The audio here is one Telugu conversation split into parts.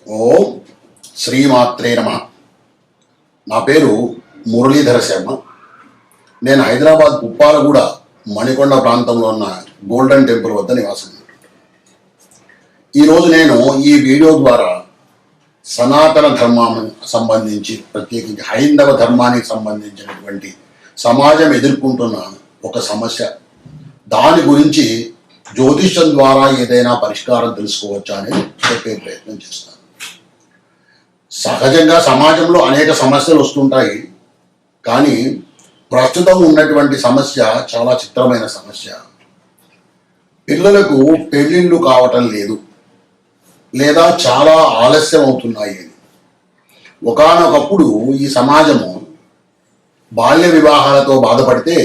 ఓం శ్రీమాత్రే నమ. నా పేరు మురళీధర శర్మ. నేను హైదరాబాద్ పుప్పాలగూడ మణికొండ ప్రాంతంలో ఉన్న గోల్డెన్ టెంపుల్ వద్ద నివాసం. ఈరోజు నేను ఈ వీడియో ద్వారా సనాతన ధర్మానికి సంబంధించి, ప్రత్యేకించి హైందవ ధర్మానికి సంబంధించినటువంటి సమాజం ఎదుర్కొంటున్న ఒక సమస్య, దాని గురించి జ్యోతిష్యం ద్వారా ఏదైనా పరిష్కారం తెలుసుకోవచ్చా అనేది చెప్పే ప్రయత్నం చేస్తాను. సహజంగా సమాజంలో అనేక సమస్యలు వస్తుంటాయి, కానీ ప్రస్తుతం ఉన్నటువంటి సమస్య చాలా చిత్రమైన సమస్య. పిల్లలకు పెళ్ళిళ్ళు కావటం లేదు, లేదా చాలా ఆలస్యం అవుతున్నాయి అని. ఒకానొకప్పుడు ఈ సమాజము బాల్య వివాహాలతో బాధపడితే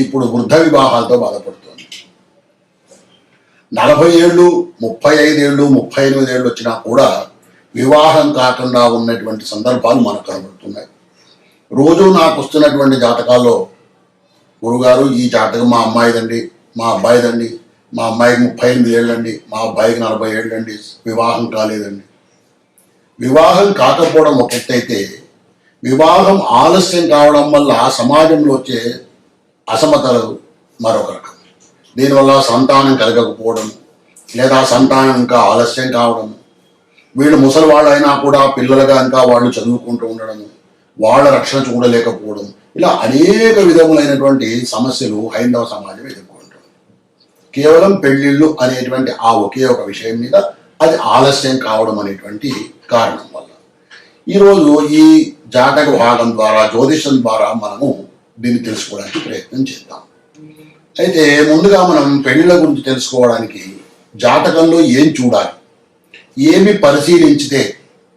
ఇప్పుడు వృద్ధ వివాహాలతో బాధపడుతుంది. 40 ఏళ్ళు, 35 ఏళ్ళు, 38 ఏళ్ళు వచ్చినా కూడా వివాహం కాకుండా ఉన్నటువంటి సందర్భాలు మనకు కనబడుతున్నాయి. రోజు నాకు వస్తున్నటువంటి జాతకాల్లో, గురుగారు ఈ జాతకం మా అమ్మాయిదండి, మా అబ్బాయిదండి, మా అమ్మాయికి 38 ఏళ్ళండి, మా అబ్బాయికి 40 ఏళ్ళండి, వివాహం కాలేదండి. వివాహం కాకపోవడం ఒక ఎత్తైతే, వివాహం ఆలస్యం కావడం వల్ల సమాజంలో వచ్చే అసమతలు మరొక రకం. దీనివల్ల సంతానం కలగకపోవడం, లేదా సంతానం ఇంకా ఆలస్యం కావడం, వీళ్ళు ముసలి వాళ్ళైనా కూడా పిల్లలుగా ఇంకా వాళ్ళు చదువుకుంటూ ఉండడం, వాళ్ళ రక్షణ చూడలేకపోవడం, ఇలా అనేక విధములైనటువంటి సమస్యలు హైందవ సమాజం ఎదుర్కొంటుంది. కేవలం పెళ్ళిళ్ళు అనేటువంటి ఆ ఒకే ఒక విషయం మీద అది ఆలస్యం కావడం అనేటువంటి కారణం వల్ల ఈరోజు ఈ జాతక భాగం ద్వారా, జ్యోతిషం ద్వారా మనము దీన్ని తెలుసుకోవడానికి ప్రయత్నం చేద్దాం. అయితే ముందుగా మనం పెళ్ళిళ్ళ గురించి తెలుసుకోవడానికి జాతకంలో ఏం చూడాలి, ఏమి పరిశీలించితే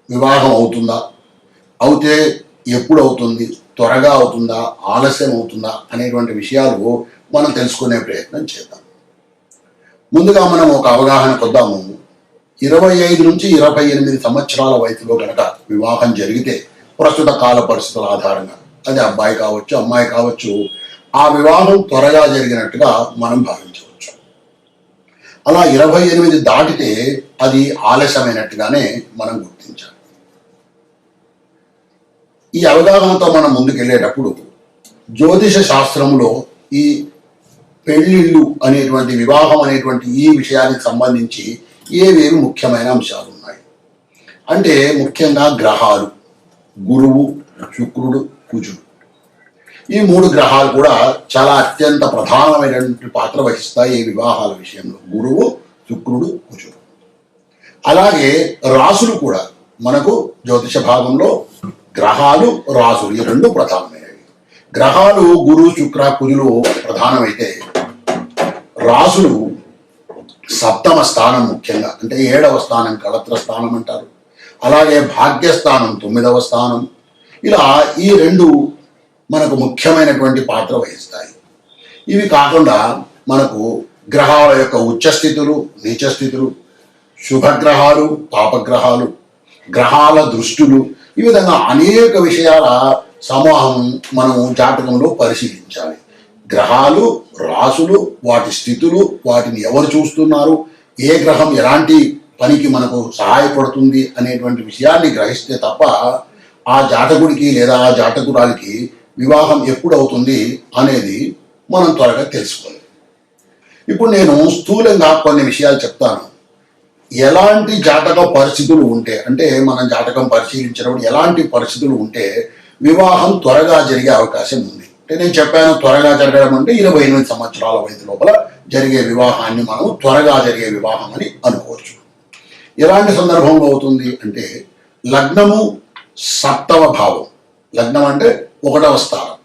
వివాహం అవుతుందా, అవుతే ఎప్పుడు అవుతుంది, త్వరగా అవుతుందా, ఆలస్యం అవుతుందా అనేటువంటి విషయాలు మనం తెలుసుకునే ప్రయత్నం చేద్దాం. ముందుగా మనం ఒక అవగాహన కొద్దాము. 25 నుంచి 28 సంవత్సరాల వయసులో కనుక వివాహం జరిగితే, ప్రస్తుత కాల పరిస్థితుల ఆధారంగా, అది అబ్బాయి కావచ్చు, అమ్మాయి కావచ్చు, ఆ వివాహం త్వరగా జరిగినట్టుగా మనం భావించవచ్చు. అలా 28 దాటితే అది ఆలస్యమైనట్టుగానే మనం గుర్తించాలి. ఈ అవగాహనతో మనం ముందుకెళ్ళేటప్పుడు జ్యోతిష శాస్త్రంలో ఈ పెళ్ళిళ్ళు అనేటువంటి, వివాహం అనేటువంటి ఈ విషయానికి సంబంధించి ఏవేవి ముఖ్యమైన అంశాలు ఉన్నాయి అంటే, ముఖ్యంగా గ్రహాలు, గురువు, శుక్రుడు, కుజుడు, ఈ 3 గ్రహాలు కూడా చాలా అత్యంత ప్రధానమైనటువంటి పాత్ర వహిస్తాయి ఈ వివాహాల విషయంలో. గురువు, శుక్రుడు, కుజుడు. అలాగే రాసులు కూడా మనకు జ్యోతిష భాగంలో గ్రహాలు, రాసులు ఈ 2 ప్రధానమైనవి. గ్రహాలు గురు, శుక్ర, కుజులు ప్రధానమైతే, రాసులు సప్తమ స్థానం, ముఖ్యంగా అంటే 7వ స్థానం కళత్ర స్థానం అంటారు. అలాగే భాగ్యస్థానం 9వ స్థానం. ఇలా ఈ 2 మనకు ముఖ్యమైనటువంటి పాత్ర వహిస్తాయి. ఇవి కాకుండా మనకు గ్రహాల యొక్క ఉచ్చస్థితులు, నీచస్థితులు, శుభగ్రహాలు, పాపగ్రహాలు, గ్రహాల దృష్టులు, ఈ విధంగా అనేక విషయాల సమూహం మనం జాతకంలో పరిశీలించాలి. గ్రహాలు, రాసులు, వాటి స్థితులు, వాటిని ఎవరు చూస్తున్నారు, ఏ గ్రహం ఎలాంటి పనికి మనకు సహాయపడుతుంది అనేటువంటి విషయాన్ని గ్రహిస్తే తప్ప ఆ జాతకుడికి లేదా ఆ జాతకురాలికి వివాహం ఎప్పుడు అవుతుంది అనేది మనం త్వరగా తెలుసుకోవాలి. ఇప్పుడు నేను స్థూలంగా కొన్ని విషయాలు చెప్తాను. ఎలాంటి జాతక పరిస్థితులు ఉంటే, అంటే మనం జాతకం పరిశీలించినప్పుడు ఎలాంటి పరిస్థితులు ఉంటే వివాహం త్వరగా జరిగే అవకాశం ఉంది. అంటే నేను చెప్పాను, త్వరగా జరగడం అంటే 28 సంవత్సరాల వయసు లోపల జరిగే వివాహాన్ని మనం త్వరగా జరిగే వివాహం అని అనుకోవచ్చు. ఎలాంటి సందర్భంలో అవుతుంది అంటే, లగ్నము 7వ భావం, లగ్నం అంటే 1వ స్థానం,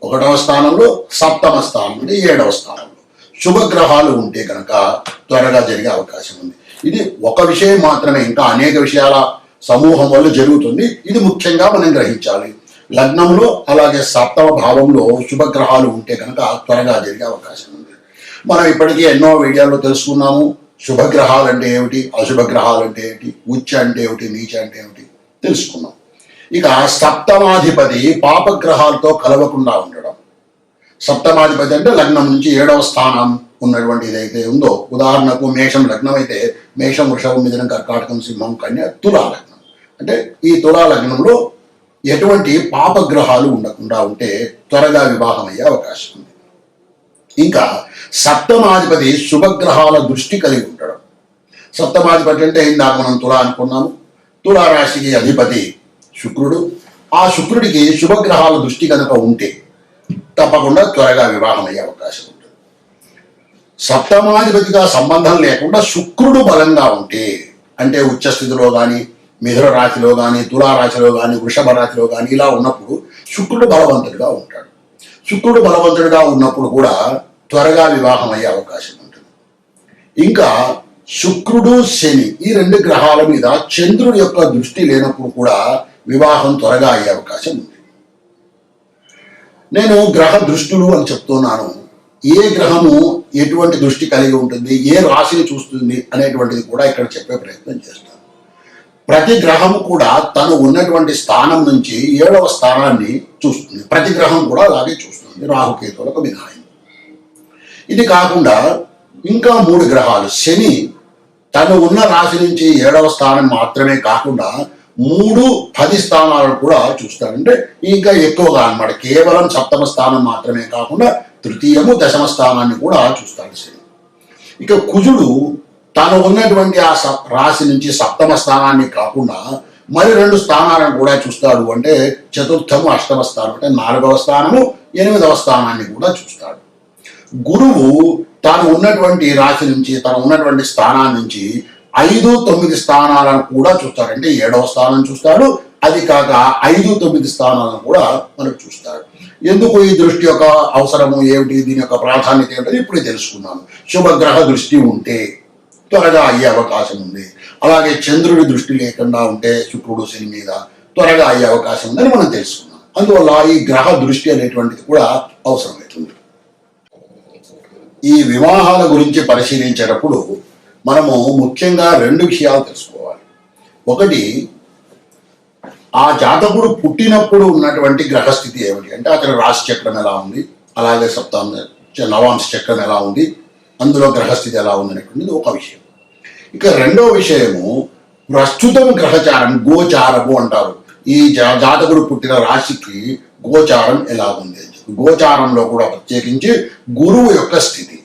1వ స్థానంలో 7వ స్థానం అంటే 7వ స్థానంలో శుభగ్రహాలు ఉంటే కనుక త్వరగా జరిగే అవకాశం ఉంది. ఇది ఒక విషయం మాత్రమే, ఇంకా అనేక విషయాల సమూహం వల్ల జరుగుతుంది. ఇది ముఖ్యంగా మనం గ్రహించాలి. లగ్నంలో అలాగే 7వ భావంలో శుభగ్రహాలు ఉంటే కనుక త్వరగా జరిగే అవకాశం ఉంది. మనం ఇప్పటికీ ఎన్నో వీడియోల్లో తెలుసుకున్నాము. శుభగ్రహాలు అంటే ఏమిటి, అశుభగ్రహాలు అంటే ఏమిటి, ఉచ్చ అంటే ఏమిటి, నీచ అంటే ఏమిటి తెలుసుకున్నాం. ఇక సప్తమాధిపతి పాపగ్రహాలతో కలవకుండా ఉండడం. సప్తమాధిపతి అంటే లగ్నం నుంచి 7వ స్థానం ఉన్నటువంటి ఏదైతే ఉందో, ఉదాహరణకు మేషం లగ్నం అయితే మేషం, వృషభం, మిథునం, కర్కాటకం, సింహం, కన్య, తులా లగ్నం. అంటే ఈ తులా లగ్నంలో ఎటువంటి పాపగ్రహాలు ఉండకుండా ఉంటే త్వరగా వివాహం అయ్యే అవకాశం ఉంది. ఇంకా సప్తమాధిపతి శుభగ్రహాల దృష్టి కలిగి ఉండడం. సప్తమాధిపతి అంటే ఇందాక మనం తులా అనుకున్నాము. తులా రాశికి అధిపతి శుక్రుడు. ఆ శుక్రుడికి శుభగ్రహాల దృష్టి కనుక ఉంటే తప్పకుండా త్వరగా వివాహం అయ్యే అవకాశం ఉంటుంది. సప్తమాధిపతిగా సంబంధం లేకుండా శుక్రుడు బలంగా ఉంటే, అంటే ఉచ్చస్థితిలో కానీ, మిథున రాశిలో కానీ, తులా రాశిలో కానీ, వృషభ రాశిలో కానీ ఇలా ఉన్నప్పుడు శుక్రుడు బలవంతుడిగా ఉంటాడు. శుక్రుడు బలవంతుడిగా ఉన్నప్పుడు కూడా త్వరగా వివాహం అయ్యే అవకాశం ఉంటుంది. ఇంకా శుక్రుడు, శని ఈ రెండు గ్రహాల మీద చంద్రుడి యొక్క దృష్టి లేనప్పుడు కూడా వివాహం త్వరగా అయ్యే అవకాశం ఉంది. నేను గ్రహ దృష్టులు అని చెప్తున్నాను. ఏ గ్రహము ఎటువంటి దృష్టి కలిగి ఉంటుంది, ఏ రాశిని చూస్తుంది అనేటువంటిది కూడా ఇక్కడ చెప్పే ప్రయత్నం చేస్తాను. ప్రతి గ్రహము కూడా తను ఉన్నటువంటి స్థానం నుంచి 7వ స్థానాన్ని చూస్తుంది. ప్రతి గ్రహం కూడా అలాగే చూస్తుంది, రాహుకేతువులకు మినహాయింపు. ఇది కాకుండా ఇంకా 3 గ్రహాలు, శని తను ఉన్న రాశి నుంచి 7వ స్థానం మాత్రమే కాకుండా 3, 10 స్థానాలను కూడా చూస్తాడు. అంటే ఇంకా ఎక్కువగా అన్నమాట. కేవలం 7వ స్థానం మాత్రమే కాకుండా 3వ, 10వ స్థానాన్ని కూడా చూస్తాడు శని. ఇక కుజుడు తను ఉన్నటువంటి ఆ రాశి నుంచి 7వ స్థానాన్ని కాకుండా మరి 2 స్థానాలను కూడా చూస్తాడు. అంటే 4వ, 8వ స్థానం, అంటే 4వ స్థానము, 8వ స్థానాన్ని కూడా చూస్తాడు. గురువు తాను ఉన్నటువంటి రాశి నుంచి, తను ఉన్నటువంటి స్థానాన్ని నుంచి 5, 9 స్థానాలను కూడా చూస్తాడు. అంటే 7వ స్థానం చూస్తాడు. అది కాక 5, 9 స్థానాలను కూడా మనకు చూస్తాడు. ఎందుకు ఈ దృష్టి యొక్క అవసరము ఏమిటి, దీని యొక్క ప్రాధాన్యత ఏమిటి ఇప్పుడే తెలుసుకున్నాము. శుభగ్రహ దృష్టి ఉంటే త్వరగా అయ్యే అవకాశం ఉంది. అలాగే చంద్రుడి దృష్టి లేకుండా ఉంటే శుక్రుడు, శని మీద త్వరగా అయ్యే అవకాశం ఉందని మనం తెలుసుకున్నాం. అందువల్ల ఈ గ్రహ దృష్టి అనేటువంటిది కూడా అవసరమవుతుంది. ఈ వివాహాల గురించి పరిశీలించేటప్పుడు మనము ముఖ్యంగా 2 విషయాలు తెలుసుకోవాలి. ఒకటి, ఆ జాతకుడు పుట్టినప్పుడు ఉన్నటువంటి గ్రహస్థితి ఏమిటి, అంటే అతని రాశి చక్రం ఎలా ఉంది, అలాగే నవాంశ చక్రం ఎలా ఉంది, అందులో గ్రహస్థితి ఎలా ఉంది అనేటువంటిది ఒక విషయం. ఇక 2వ విషయము, ప్రస్తుతం గ్రహచారం, గోచారము అంటారు. ఈ జాతకుడు పుట్టిన రాశికి గోచారం ఎలా ఉంది అని చెప్పి, గోచారంలో కూడా ప్రత్యేకించి గురువు యొక్క స్థితి.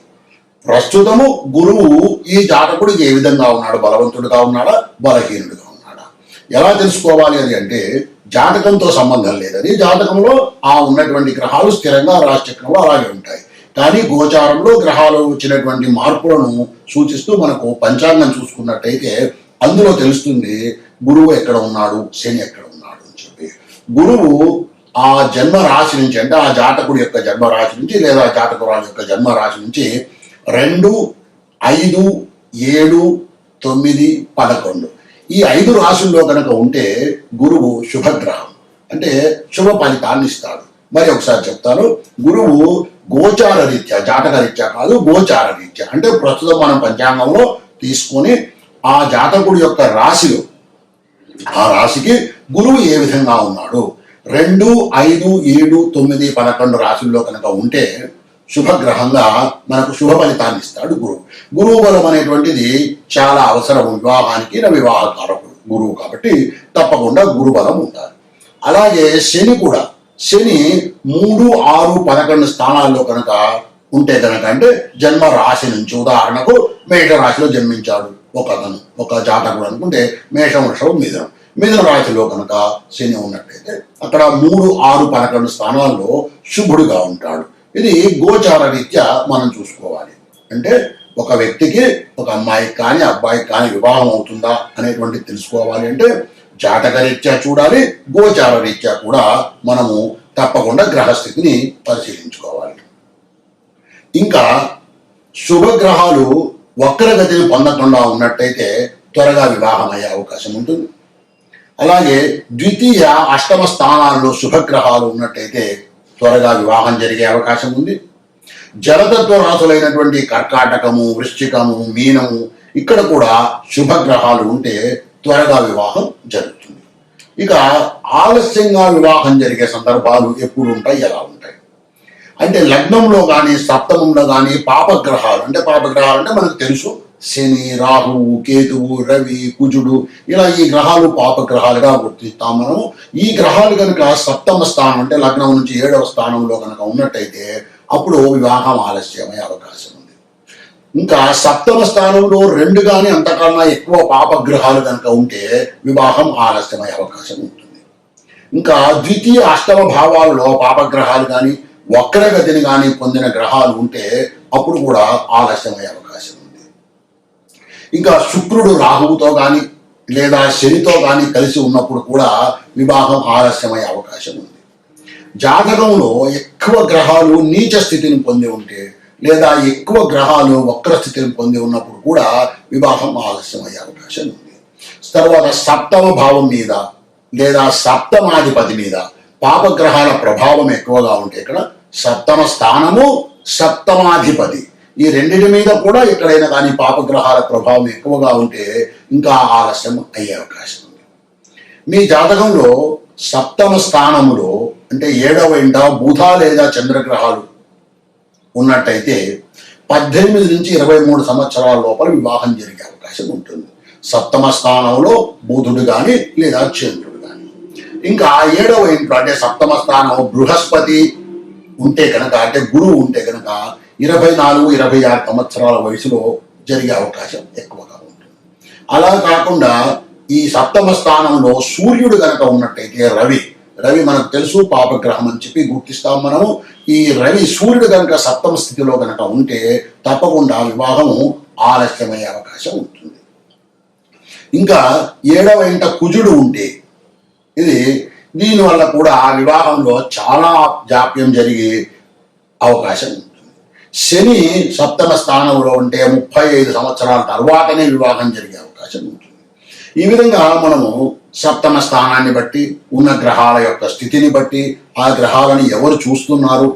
ప్రస్తుతము గురువు ఈ జాతకుడికి ఏ విధంగా ఉన్నాడు, బలవంతుడిగా ఉన్నాడా, బలహీనుడిగా ఉన్నాడా, ఎలా తెలుసుకోవాలి అని అంటే జాతకంతో సంబంధం లేదని, జాతకంలో ఆ ఉన్నటువంటి గ్రహాలు స్థిరంగా రాశిచక్రంలో అలాగే ఉంటాయి. కానీ గోచారంలో గ్రహాలు వచ్చినటువంటి మార్పులను సూచిస్తూ మనకు పంచాంగం చూసుకున్నట్టయితే అందులో తెలుస్తుంది గురువు ఎక్కడ ఉన్నాడు, శని ఎక్కడ ఉన్నాడు అని చెప్పి. గురువు ఆ జన్మ రాశి నుంచి, అంటే ఆ జాతకుడి యొక్క జన్మ రాశి నుంచి లేదా జాతకురాలు యొక్క జన్మ రాశి నుంచి 2, 5, 7, 9, 11 ఈ 5 రాశుల్లో కనుక ఉంటే గురువు శుభగ్రహం, అంటే శుభ ఫలితాన్ని ఇస్తాడు. మరి ఒకసారి చెప్తాను. గురువు గోచార రీత్యా, జాతక రీత్యా కాదు, గోచార రీత్యా అంటే ప్రస్తుతం మనం పంచాంగంలో తీసుకొని ఆ జాతకుడి యొక్క రాశిలో, ఆ రాశికి గురువు ఏ విధంగా ఉన్నాడు, 2, 5, 7, 9, 11 రాశుల్లో కనుక ఉంటే శుభగ్రహంగా మనకు శుభ ఫలితాన్ని ఇస్తాడు గురువు. గురువు బలం అనేటువంటిది చాలా అవసరం వివాహానికి. వివాహకారకుడు గురువు కాబట్టి తప్పకుండా గురు బలం ఉండాలి. అలాగే శని కూడా, శని 3, 6, 11 స్థానాల్లో కనుక ఉంటే కనుక, అంటే జన్మ రాశి నుంచి, ఉదాహరణకు మేష రాశిలో జన్మించాడు ఒక జాతకుడు అనుకుంటే, మేషం, వృషభం, మిథున రాశిలో కనుక శని ఉన్నట్టయితే అక్కడ 3, 6, 11 స్థానాల్లో శుభుడుగా ఉంటాడు. ఇది గోచార రీత్యా మనం చూసుకోవాలి. అంటే ఒక వ్యక్తికి, ఒక అమ్మాయికి కానీ అబ్బాయికి కానీ వివాహం అవుతుందా అనేటువంటిది తెలుసుకోవాలి అంటే జాతక రీత్యా చూడాలి, గోచార రీత్యా కూడా మనము తప్పకుండా గ్రహస్థితిని పరిశీలించుకోవాలి. ఇంకా శుభగ్రహాలు వక్రగతిని పొందకుండా ఉన్నట్టయితే త్వరగా వివాహం అయ్యే అవకాశం ఉంటుంది. అలాగే 2వ, 8వ స్థానాల్లో శుభగ్రహాలు ఉన్నట్టయితే త్వరగా వివాహం జరిగే అవకాశం ఉంది. జలతత్వ రాశులైనటువంటి కర్కాటకము, వృశ్చికము, మీనము ఇక్కడ కూడా శుభగ్రహాలు ఉంటే త్వరగా వివాహం జరుగుతుంది. ఇక ఆలస్యంగా వివాహం జరిగే సందర్భాలు ఎప్పుడు ఉంటాయి, ఎలా ఉంటాయి? అంటే లగ్నంలో కానీ సప్తమంలో కానీ పాపగ్రహాలు అంటే మనకు తెలుసు, శని, రాహువు, కేతువు, రవి, కుజుడు, ఇలా ఈ గ్రహాలు పాపగ్రహాలుగా గుర్తిస్తాం మనము. ఈ గ్రహాలు కనుక సప్తమ స్థానం అంటే లగ్నం నుంచి 7వ స్థానంలో కనుక ఉన్నట్టయితే అప్పుడు వివాహం ఆలస్యమయ్యే అవకాశం ఉంది. ఇంకా సప్తమ స్థానంలో 2 కానీ అంతకన్నా ఎక్కువ పాపగ్రహాలు కనుక ఉంటే వివాహం ఆలస్యమయ్యే అవకాశం ఉంటుంది. ఇంకా ద్వితీయ అష్టమ భావాలలో పాపగ్రహాలు కానీ వక్రగతిని కానీ పొందిన గ్రహాలు ఉంటే అప్పుడు కూడా ఆలస్యమయ్యే అవకాశం ఉంది. ఇంకా శుక్రుడు రాహువుతో కానీ లేదా శనితో కానీ కలిసి ఉన్నప్పుడు కూడా వివాహం ఆలస్యమయ్యే అవకాశం ఉంది. జాతకంలో ఎక్కువ గ్రహాలు నీచ స్థితిని పొంది ఉంటే లేదా ఎక్కువ గ్రహాలు వక్ర స్థితిని పొంది ఉన్నప్పుడు కూడా వివాహం ఆలస్యమయ్యే అవకాశం ఉంది. తర్వాత సప్తమ భావం మీద లేదా సప్తమాధిపతి మీద పాపగ్రహాల ప్రభావం ఎక్కువగా ఉంటే ఇక్కడ సప్తమ స్థానము, సప్తమాధిపతి ఈ రెండింటి మీద కూడా ఎక్కడైనా కానీ పాపగ్రహాల ప్రభావం ఎక్కువగా ఉంటే ఇంకా ఆలస్యం అయ్యే అవకాశం ఉంది. మీ జాతకంలో సప్తమ స్థానములో అంటే 7వ ఇంట బుధ లేదా చంద్రగ్రహాలు ఉన్నట్టయితే 18 నుంచి 23 సంవత్సరాల లోపల వివాహం జరిగే అవకాశం ఉంటుంది. సప్తమ స్థానంలో బుధుడు కానీ లేదా చంద్రుడు కానీ. ఇంకా 7వ ఇంట్లో అంటే సప్తమ స్థానం బృహస్పతి ఉంటే కనుక అంటే గురువు ఉంటే కనుక 24-26 సంవత్సరాల వయసులో జరిగే అవకాశం ఎక్కువగా ఉంటుంది. అలా కాకుండా ఈ సప్తమ స్థానంలో సూర్యుడు కనుక ఉన్నట్టయితే రవి మనకు తెలుసు పాపగ్రహం అని చెప్పి గుర్తిస్తాం మనము. ఈ సూర్యుడు కనుక సప్తమ స్థితిలో కనుక ఉంటే తప్పకుండా వివాహము ఆలస్యమయ్యే అవకాశం ఉంటుంది. ఇంకా 7వ ఇంట కుజుడు ఉంటే దీనివల్ల కూడా వివాహంలో చాలా జాప్యం జరిగే అవకాశం ఉంటుంది. శని సప్తమ స్థానంలో ఉంటే 35 సంవత్సరాల తర్వాతనే వివాహం జరిగే అవకాశం ఉంటుంది. ఈ విధంగా మనము సప్తమ స్థానాన్ని బట్టి ఉన్న గ్రహాల యొక్క స్థితిని బట్టి ఆ గ్రహాలను ఎవరు చూస్తున్నారు,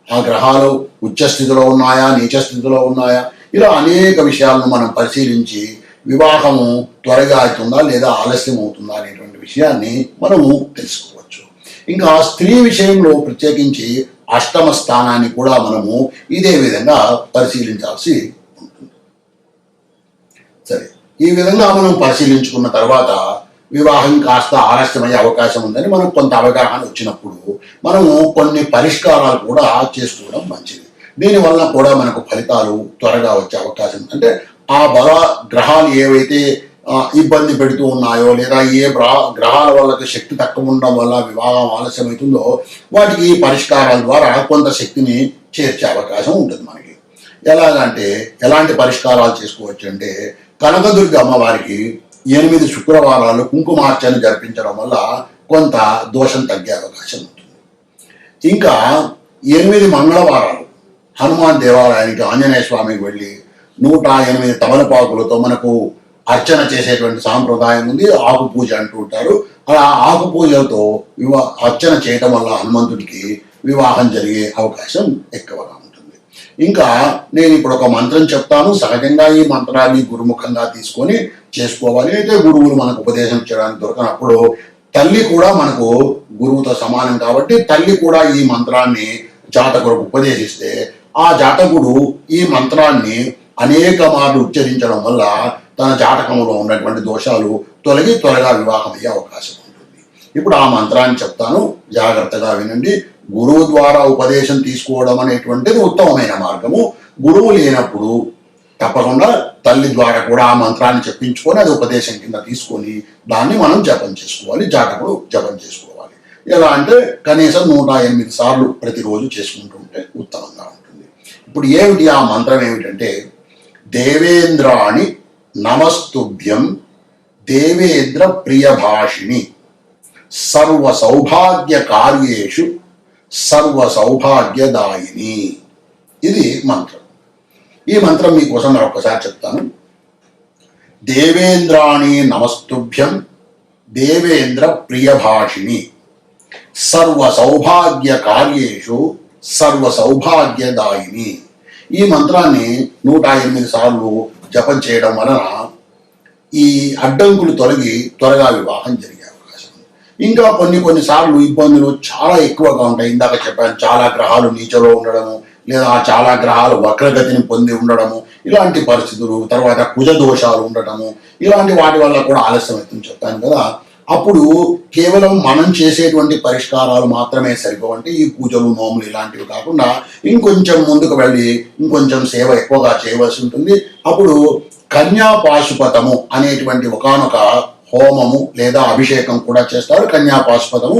ఆ గ్రహాలు ఉచ్చ స్థితిలో ఉన్నాయా, నీచ స్థితిలో ఉన్నాయా, ఇలా అనేక విషయాలను మనం పరిశీలించి వివాహము త్వరగా అవుతుందా లేదా ఆలస్యం అవుతుందా అనేటువంటి విషయాన్ని మనము తెలుసుకోవచ్చు. ఇంకా స్త్రీ విషయంలో ప్రత్యేకించి అష్టమ స్థానాన్ని కూడా మనము ఇదే విధంగా పరిశీలించాల్సి ఉంటుంది. సరే, ఈ విధంగా మనం పరిశీలించుకున్న తర్వాత వివాహం కాస్త ఆలస్యమయ్యే అవకాశం ఉందని మనకు కొంత అవగాహన వచ్చినప్పుడు మనము కొన్ని పరిష్కారాలు కూడా చేసుకోవడం మంచిది. దీనివల్ల కూడా మనకు ఫలితాలు త్వరగా వచ్చే అవకాశం ఉంది. అంటే ఆ గ్రహాలు ఏవైతే ఇబ్బంది పెడుతూ ఉన్నాయో లేదా ఏ గ్రహాల వల్ల శక్తి తక్కువ ఉండడం వల్ల వివాహం ఆలస్యమవుతుందో వాటికి ఈ పరిష్కారాల ద్వారా కొంత శక్తిని చేర్చే అవకాశం ఉంటుంది మనకి. ఎలాగంటే ఎలాంటి పరిష్కారాలు చేసుకోవచ్చు అంటే కనకదుర్గ అమ్మవారికి 8 శుక్రవారాలు కుంకుమార్చన జరిపించడం వల్ల కొంత దోషం తగ్గే అవకాశం ఉంటుంది. ఇంకా 8 మంగళవారాలు హనుమాన్ దేవాలయానికి ఆంజనేయ స్వామికి వెళ్ళి 108 తమలపాకులతో మనకు అర్చన చేసేటువంటి సాంప్రదాయం ఉంది. ఆకు పూజ అంటూ ఉంటారు. అలా ఆకు పూజలతో అర్చన చేయటం వల్ల హనుమంతుడికి వివాహం జరిగే అవకాశం ఎక్కువగా ఉంటుంది. ఇంకా నేను ఇప్పుడు ఒక మంత్రం చెప్తాను. సహజంగా ఈ మంత్రాన్ని గురుముఖంగా తీసుకొని చేసుకోవాలి. అయితే గురువులు మనకు ఉపదేశం చేయడానికి దొరకనప్పుడు తల్లి కూడా మనకు గురువుతో సమానం కాబట్టి తల్లి కూడా ఈ మంత్రాన్ని జాతకులకు ఉపదేశిస్తే ఆ జాతకుడు ఈ మంత్రాన్ని అనేక మార్లు ఉచ్చరించడం వల్ల తన జాతకంలో ఉన్నటువంటి దోషాలు తొలగి త్వరగా వివాహం అయ్యే అవకాశం ఉంటుంది. ఇప్పుడు ఆ మంత్రాన్ని చెప్తాను, జాగ్రత్తగా వినండి. గురువు ద్వారా ఉపదేశం తీసుకోవడం అనేటువంటిది ఉత్తమమైన మార్గము. గురువు లేనప్పుడు తప్పకుండా తల్లి ద్వారా కూడా ఆ మంత్రాన్ని చెప్పించుకొని అది ఉపదేశం కింద తీసుకొని దాన్ని మనం జపం చేసుకోవాలి, జాతకుడు జపం చేసుకోవాలి. ఎలా అంటే కనీసం 108 సార్లు ప్రతిరోజు చేసుకుంటూ ఉంటే ఉత్తమంగా ఉంటుంది. ఇప్పుడు ఏమిటి ఆ మంత్రం ఏమిటంటే దేవేంద్రాణి నమస్తుభ్యం దేవేంద్ర ప్రియభాషిణి సర్వ సౌభాగ్య కార్యేషు సర్వ సౌభాగ్యదాయిని. ఇది మంత్రం. ఈ మంత్రం మీకోసం మరొకసారి చెప్తాను. దేవేంద్రాణి నమస్తుభ్యం దేవేంద్ర ప్రియభాషిణి సర్వ సౌభాగ్య కార్యేషు సర్వ సౌభాగ్యదాయిని. ఈ మంత్రాన్ని 108 సార్లు జపం చేయడం వలన ఈ అడ్డంకులు తొలగి త్వరగా వివాహం జరిగే అవకాశం ఉంది. ఇంకా కొన్నిసార్లు ఇబ్బందులు చాలా ఎక్కువగా ఉంటాయి. ఇందాక చెప్పాను, చాలా గ్రహాలు నీచలో ఉండడము, లేదా చాలా గ్రహాలు వక్రగతిని పొంది ఉండడము, ఇలాంటి పరిస్థితులు, తర్వాత కుజ దోషాలు ఉండటము, ఇలాంటి వాటి వల్ల కూడా ఆలస్యం అవుతుంది చెప్పాను కదా. అప్పుడు కేవలం మనం చేసేటువంటి పరిష్కారాలు మాత్రమే సరిపోవంటే ఈ పూజలు నోములు ఇలాంటివి కాకుండా ఇంకొంచెం ముందుకు వెళ్ళి ఇంకొంచెం సేవ ఎక్కువగా చేయవలసి ఉంటుంది. అప్పుడు కన్యా పాశుపతము అనేటువంటి ఒకానొక హోమము లేదా అభిషేకం కూడా చేస్తారు. కన్యా పాశుపతము,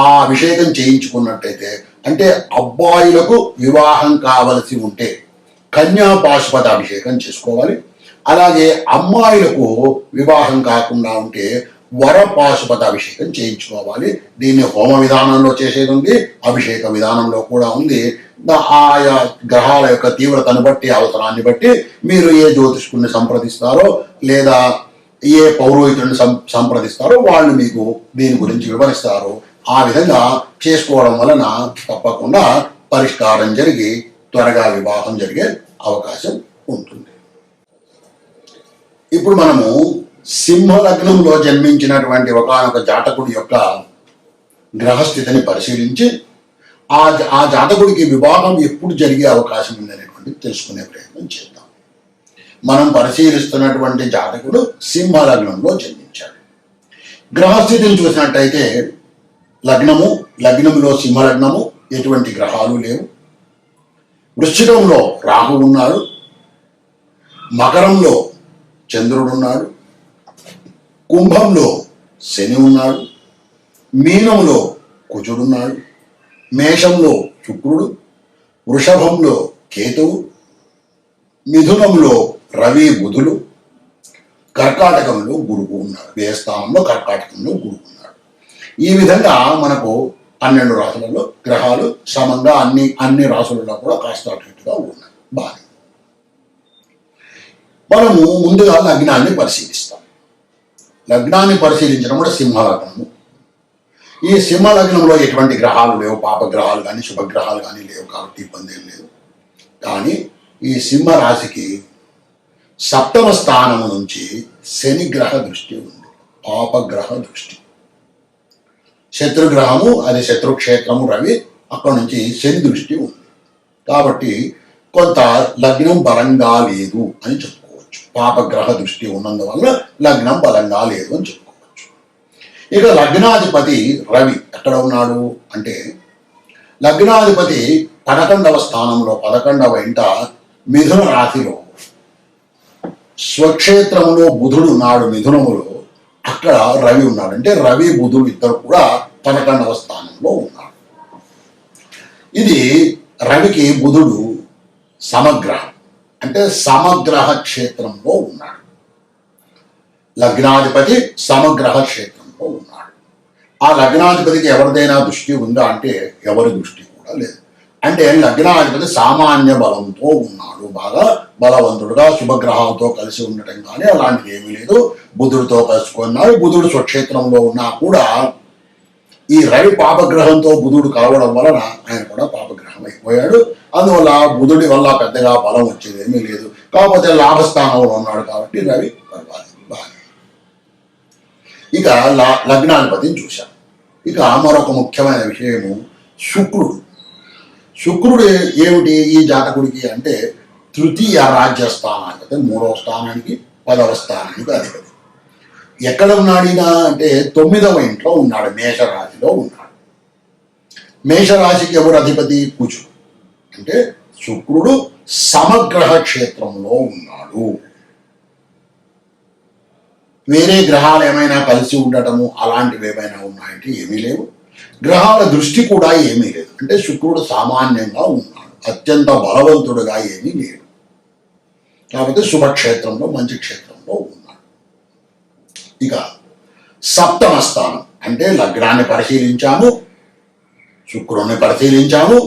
ఆ అభిషేకం చేయించుకున్నట్టయితే, అంటే అబ్బాయిలకు వివాహం కావలసి ఉంటే కన్యా పాశుపత అభిషేకం చేసుకోవాలి. అలాగే అమ్మాయిలకు వివాహం కాకుండా ఉంటే వర పాశుపత అభిషేకం చేయించుకోవాలి. దీన్ని హోమ విధానంలో చేసేది ఉంది, అభిషేక విధానంలో కూడా ఉంది. ఆయా గ్రహాల యొక్క తీవ్రతను బట్టి, అవసరాన్ని బట్టి మీరు ఏ జ్యోతిష్కుడిని సంప్రదిస్తారో లేదా ఏ పౌరోహితుడిని సంప్రదిస్తారో వాళ్ళు మీకు దీని గురించి వివరిస్తారు. ఆ విధంగా చేసుకోవడం వలన తప్పకుండా పరిష్కారం జరిగి త్వరగా వివాహం జరిగే అవకాశం ఉంటుంది. ఇప్పుడు మనము సింహ లగ్నంలో జన్మించినటువంటి ఒకానొక జాతకుడి యొక్క గ్రహస్థితిని పరిశీలించి ఆ జాతకుడికి వివాహం ఎప్పుడు జరిగే అవకాశం ఉందనేటువంటిది తెలుసుకునే ప్రయత్నం చేద్దాం. మనం పరిశీలిస్తున్నటువంటి జాతకుడు సింహ లగ్నంలో జన్మించాడు. గ్రహస్థితిని చూసినట్టయితే లగ్నంలో సింహ లగ్నము, ఎటువంటి గ్రహాలు లేవు. వృశ్చికంలో రాహు ఉన్నాడు, మకరంలో చంద్రుడున్నాడు, కుంభంలో శని ఉన్నాడు, మీనంలో కుజుడున్నాడు, మేషంలో శుక్రుడు, వృషభంలో కేతువు, మిథునంలో రవి బుధులు, కర్కాటకంలో గురువు ఉన్నాడు. వ్యయస్థానంలో కర్కాటకంలో గురువు ఉన్నాడు. ఈ విధంగా మనకు 12 రాశులలో గ్రహాలు సమంగా అన్ని రాశులలో కూడా కాస్త అటుగా ఉన్నాయి. బాగా మనము ముందుగా లగ్నాన్ని పరిశీలిస్తాం. లగ్నాన్ని పరిశీలించడం కూడా సింహలగ్నము. ఈ సింహ లగ్నంలో ఎటువంటి గ్రహాలు లేవు, పాపగ్రహాలు కానీ శుభగ్రహాలు కానీ లేవు, కాబట్టి ఇబ్బంది ఏం లేదు. కానీ ఈ సింహ రాశికి 7వ స్థానము నుంచి శని గ్రహ దృష్టి ఉంది, పాపగ్రహ దృష్టి. శత్రుగ్రహము, అది శత్రుక్షేత్రము రవి, అక్కడ నుంచి శని దృష్టి ఉంది. కాబట్టి కొంత లగ్నం బలంగా లేదు అని చెప్పుకోవచ్చు. పాపగ్రహ దృష్టి ఉన్నందువల్ల లగ్నం బలంగా లేదు అని చెప్పుకోవచ్చు. ఇక లగ్నాధిపతి రవి ఎక్కడ ఉన్నాడు అంటే, లగ్నాధిపతి 11వ స్థానంలో, 11వ ఇంట మిథున రాశిలో స్వక్షేత్రములో బుధుడు ఉన్నాడు. మిథునములో అక్కడ రవి ఉన్నాడు. అంటే రవి బుధుడు ఇద్దరు కూడా 11వ స్థానంలో ఉన్నాడు. ఇది రవికి బుధుడు సమగ్రహం, అంటే సమగ్రహ క్షేత్రంలో ఉన్నాడు. లగ్నాధిపతి సమగ్రహ క్షేత్రంలో ఉన్నాడు. ఆ లగ్నాధిపతికి ఎవరిదైనా దృష్టి ఉందా అంటే ఎవరి దృష్టి కూడా లేదు. అంటే లగ్నాధిపతి సామాన్య బలంతో ఉన్నాడు, బాగా బలవంతుడుగా శుభగ్రహాలతో కలిసి ఉండటం కానీ అలాంటిది ఏమీ లేదు. బుధుడితో కలుసుకున్నాడు. బుధుడు స్వక్షేత్రంలో ఉన్నా కూడా ఈ రవి పాపగ్రహంతో బుధుడు కలవడం వలన ఆయన కూడా పాపగ్రహం అయిపోయాడు. అందువల్ల బుధుడి వల్ల పెద్దగా బలం వచ్చేది ఏమీ లేదు. కాకపోతే లాభస్థానంలో ఉన్నాడు కాబట్టి రవి బాగా. ఇక లగ్నాధిపతిని చూశాం. ఇక మరొక ముఖ్యమైన విషయము శుక్రుడు. శుక్రుడు ఏమిటి ఈ జాతకుడికి అంటే తృతీయ రాజ్యస్థానానికి, 3వ స్థానానికి 10వ స్థానానికి అధిపతి. ఎక్కడ ఉన్నాడు ఈయన అంటే 9వ ఇంట్లో ఉన్నాడు, మేషరాశిలో ఉన్నాడు. మేషరాశికి ఎవరు అధిపతి? కుజుడు. అంటే శుక్రుడు సమగ్రహ క్షేత్రంలో ఉన్నాడు. వేరే గ్రహాలు ఏమైనా కలిసి ఉండటము అలాంటివి ఏమైనా ఉన్నాయంటే ఏమీ లేవు. గ్రహాల దృష్టి కూడా ఏమీ లేదు. అంటే శుక్రుడు సామాన్యంగా ఉన్నాడు, అత్యంత బలవంతుడుగా ఏమీ లేడు. కాబట్టి శుభక్షేత్రంలో, మంచి క్షేత్రంలో ఉన్నాడు. ఇక 7వ స్థానం అంటే లగ్నాన్ని పరిశీలించాము, శుక్రుడిని పరిశీలించాము.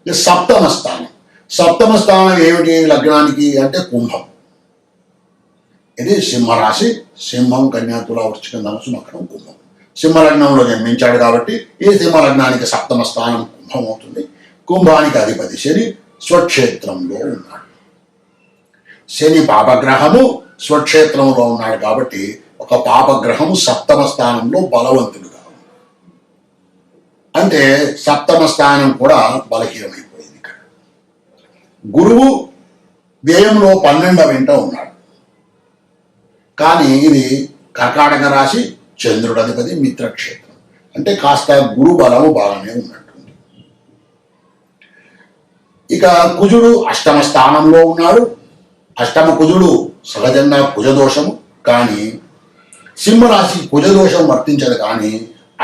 7వ స్థానం, 7వ స్థానం ఏమిటి లగ్నానికి అంటే కుంభం. ఇది సింహరాశి. సింహం, కన్యా, తుల, వృశ్చికం, ధనుసు, మకరం, కుంభం. సింహలగ్నంలో జన్మించాడు కాబట్టి ఈ సింహలగ్నానికి 7వ స్థానం కుంభం అవుతుంది. కుంభానికి అధిపతి శని స్వక్షేత్రంలో ఉన్నాడు. శని పాపగ్రహము స్వక్షేత్రంలో ఉన్నాడు కాబట్టి ఒక పాపగ్రహము 7వ స్థానంలో బలవంతుడుగా ఉన్నాడు. అంటే సప్తమ స్థానం కూడా బలహీనమైపోయింది. ఇక్కడ గురువు వ్యయంలో 12వ ఇంట ఉన్నాడు. కానీ ఇది కర్కాటక రాశి, చంద్రుడు అధిపతి, మిత్రక్షేత్రం. అంటే కాస్త గురు బలము బాగానే ఉన్నట్టుంది. ఇక కుజుడు అష్టమ స్థానంలో ఉన్నాడు. అష్టమ కుజుడు సహజంగా కుజదోషము, కానీ సింహరాశి కుజదోషం వర్తించదు. కానీ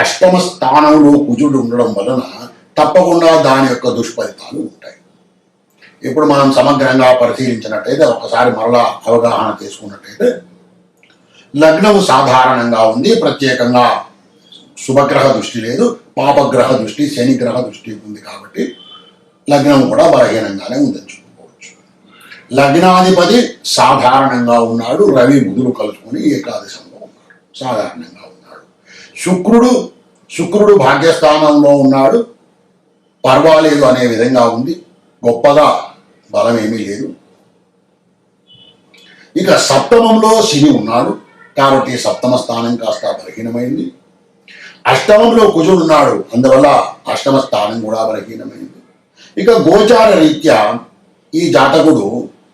అష్టమ స్థానంలో కుజుడు ఉండడం వలన తప్పకుండా దాని యొక్క దుష్ఫలితాలు ఉంటాయి. ఇప్పుడు మనం సమగ్రంగా పరిశీలించినట్టయితే, ఒకసారి మరలా అవగాహన చేసుకున్నట్టయితే, లగ్నము సాధారణంగా ఉంది, ప్రత్యేకంగా శుభగ్రహ దృష్టి లేదు, పాపగ్రహ దృష్టి, శని గ్రహ దృష్టి ఉంది. కాబట్టి లగ్నం కూడా బలహీనంగానే ఉందని చెప్పుకోవచ్చు. లగ్నాధిపతి సాధారణంగా ఉన్నాడు, రవి బుధులు కలుసుకొని ఏకాదశంలో ఉన్నాడు, సాధారణంగా ఉన్నాడు. శుక్రుడు భాగ్యస్థానంలో ఉన్నాడు, పర్వాలేదు అనే విధంగా ఉంది, గొప్పగా బలం ఏమీ లేదు. ఇక సప్తమంలో శని ఉన్నాడు, కాబట్టి సప్తమ స్థానం కాస్త బలహీనమైంది. అష్టమంలో కుజుడు ఉన్నాడు, అందువల్ల అష్టమ స్థానం కూడా బలహీనమైంది. ఇక గోచార రీత్యా ఈ జాతకుడు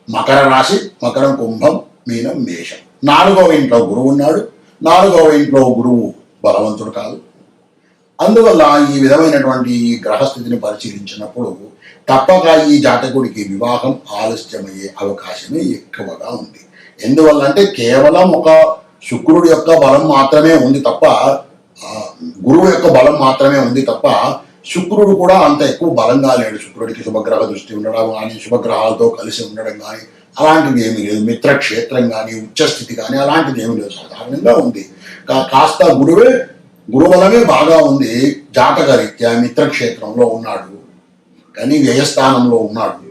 మకర రాశి, మకరం, కుంభం, మీనం, మేషం, 4వ ఇంట్లో గురువు ఉన్నాడు. 4వ ఇంట్లో గురువు బలవంతుడు కాదు. అందువల్ల ఈ విధమైనటువంటి గ్రహస్థితిని పరిశీలించినప్పుడు తప్పక ఈ జాతకుడికి వివాహం ఆలస్యమయ్యే అవకాశమే ఎక్కువగా ఉంది. ఎందువల్ల అంటే కేవలం ఒక శుక్రుడి యొక్క బలం మాత్రమే ఉంది తప్ప, గురువు యొక్క బలం మాత్రమే ఉంది తప్ప, శుక్రుడు కూడా అంత ఎక్కువ బలంగా లేడు. శుక్రుడికి శుభగ్రహ దృష్టి ఉండడం కానీ, శుభగ్రహాలతో కలిసి ఉండడం కానీ అలాంటివి ఏమీ లేదు. మిత్రక్షేత్రం కానీ, ఉచ్చస్థితి కానీ అలాంటిది ఏమీ లేదు, సాధారణంగా ఉంది. కాస్త గురుబలమే బాగా ఉంది. జాతక రీత్యా మిత్రక్షేత్రంలో ఉన్నాడు, కానీ వ్యయస్థానంలో ఉన్నాడు,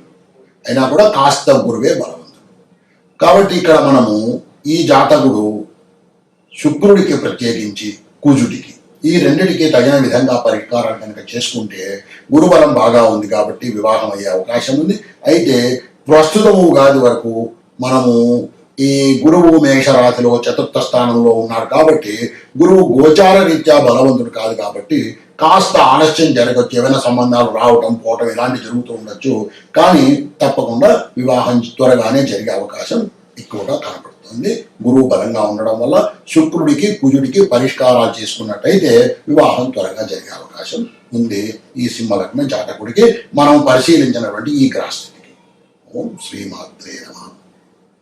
అయినా కూడా కాస్త గురువే బలవంతుడు. కాబట్టి ఇక్కడ మనము ఈ జాతకుడు శుక్రుడికి ప్రత్యేకించి కుజుడికి ఈ రెండిటికి తగిన విధంగా పరిష్కారాలు కనుక చేసుకుంటే గురుబలం బాగా ఉంది కాబట్టి వివాహం అయ్యే అవకాశం ఉంది. అయితే ప్రస్తుతం ఉగాది వరకు మనము ఈ గురువు మేషరాశిలో 4వ స్థానంలో ఉన్నాడు కాబట్టి గురువు గోచార రీత్యా బలవంతుడు కాదు కాబట్టి కాస్త ఆలస్యం జరగచ్చు. ఏమైనా సంబంధాలు రావటం పోవటం ఇలాంటి జరుగుతూ ఉండొచ్చు, కానీ తప్పకుండా వివాహం త్వరగానే జరిగే అవకాశం ఎక్కువగా కనపడుతుంది. గురువు బలంగా ఉండడం వల్ల శుక్రుడికి కుజుడికి పరిష్కారాలు చేసుకున్నట్టయితే వివాహం త్వరగా జరిగే అవకాశం ఉంది ఈ సింహలగ్న జాతకుడికి మనం పరిశీలించినటువంటి ఈ గ్రహస్థితికి. ఓం శ్రీమాత్రే నమః.